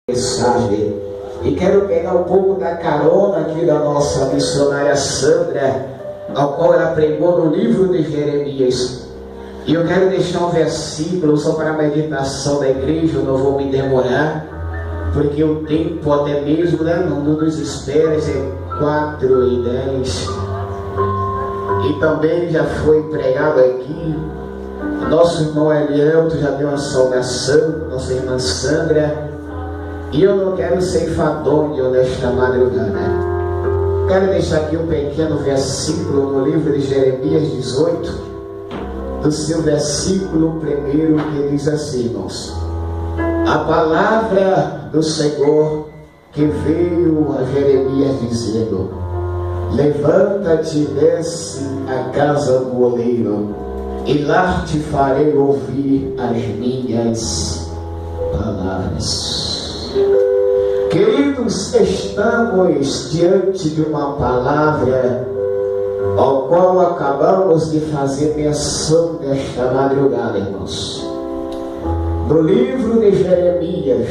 Mensagem. E quero pegar um pouco da carona aqui da nossa missionária Sandra, ao qual ela pregou no livro de Jeremias. E eu quero deixar um versículo só para a meditação da igreja. Eu não vou me demorar, porque o tempo até mesmo não nos espera. É 4:10. E também já foi pregado aqui. O nosso irmão Elielto já deu uma saudação, nossa irmã Sandra. E eu não quero ser enfadonho nesta madrugada. Quero deixar aqui um pequeno versículo no livro de Jeremias 18, do seu versículo 1, que diz assim, irmãos: a palavra do Senhor que veio a Jeremias dizendo: levanta-te e desce à casa do oleiro, e lá te farei ouvir as minhas palavras. Queridos, estamos diante de uma palavra ao qual acabamos de fazer menção nesta madrugada, irmãos. No livro de Jeremias,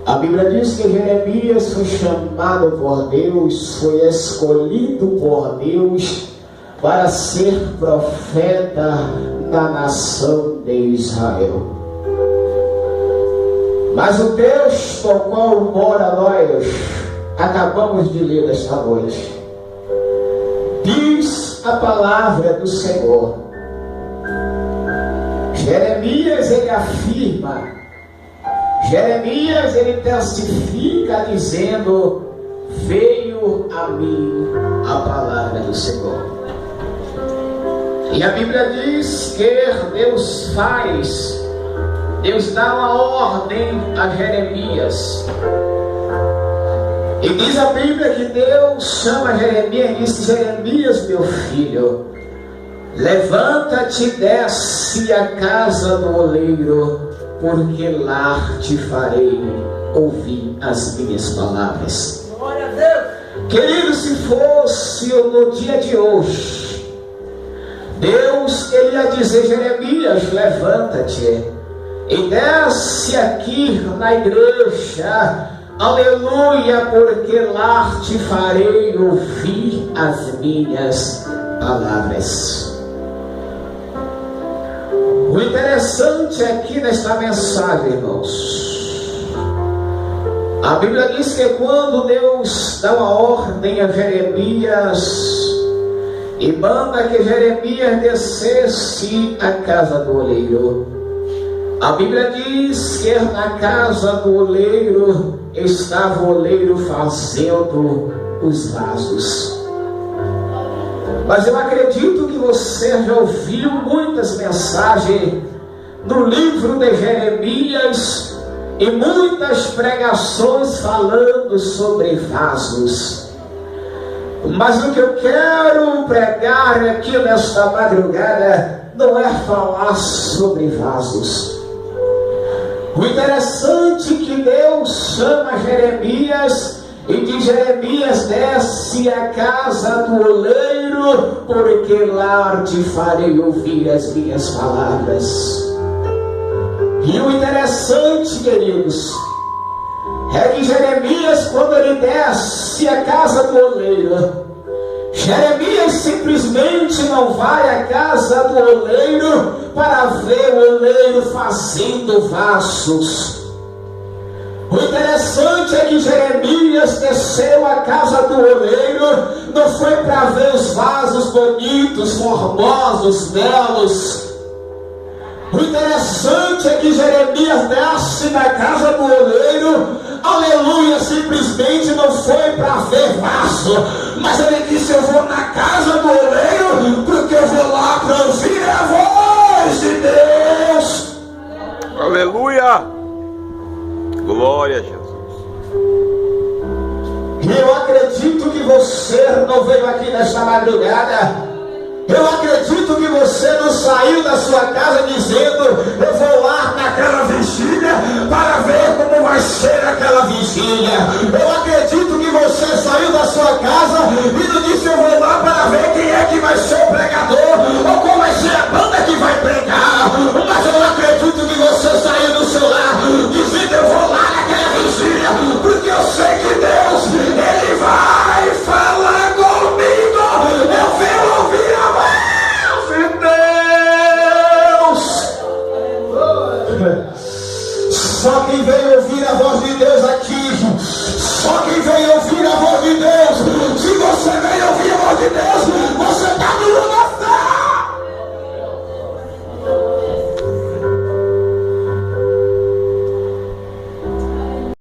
a Bíblia diz que Jeremias foi chamado por Deus, foi escolhido por Deus para ser profeta da nação de Israel. Mas o texto ao qual embora nós acabamos de ler esta noite, diz a palavra do Senhor. Jeremias ele afirma, Jeremias ele testifica dizendo: veio a mim a palavra do Senhor. E a Bíblia diz que Deus dá uma ordem a Jeremias. E diz a Bíblia que Deus chama Jeremias e diz: Jeremias, meu filho, levanta-te e desce à casa do oleiro, porque lá te farei ouvir as minhas palavras. Glória a Deus. Querido, se fosse no dia de hoje, Deus ele ia dizer: Jeremias, levanta-te e desce aqui na igreja, aleluia, porque lá te farei ouvir as minhas palavras. O interessante aqui nesta mensagem, irmãos, a Bíblia diz que quando Deus dá uma ordem a Jeremias e manda que Jeremias descesse à casa do oleiro, a Bíblia diz que na casa do oleiro estava o oleiro fazendo os vasos. Mas eu acredito que você já ouviu muitas mensagens no livro de Jeremias e muitas pregações falando sobre vasos. Mas o que eu quero pregar aqui nesta madrugada não é falar sobre vasos. O interessante é que Deus chama Jeremias e diz: Jeremias, desce à casa do oleiro, porque lá te farei ouvir as minhas palavras. E o interessante, queridos, é que Jeremias, quando ele desce à casa do oleiro, Jeremias simplesmente não vai à casa do oleiro para ver o oleiro fazendo vasos. O interessante é que Jeremias desceu à casa do oleiro, não foi para ver os vasos bonitos, formosos, belos. O interessante é que Jeremias desce na casa do oleiro, aleluia, simplesmente não foi para ver vaso, mas ele disse: eu vou na casa do oleiro, porque eu vou lá para ouvir a voz de Deus. Aleluia, glória a Jesus. E eu acredito que você não veio aqui nesta madrugada, eu acredito que você não saiu da sua casa dizendo: eu vou lá naquela vigília para ver como vai ser aquela vigília. Eu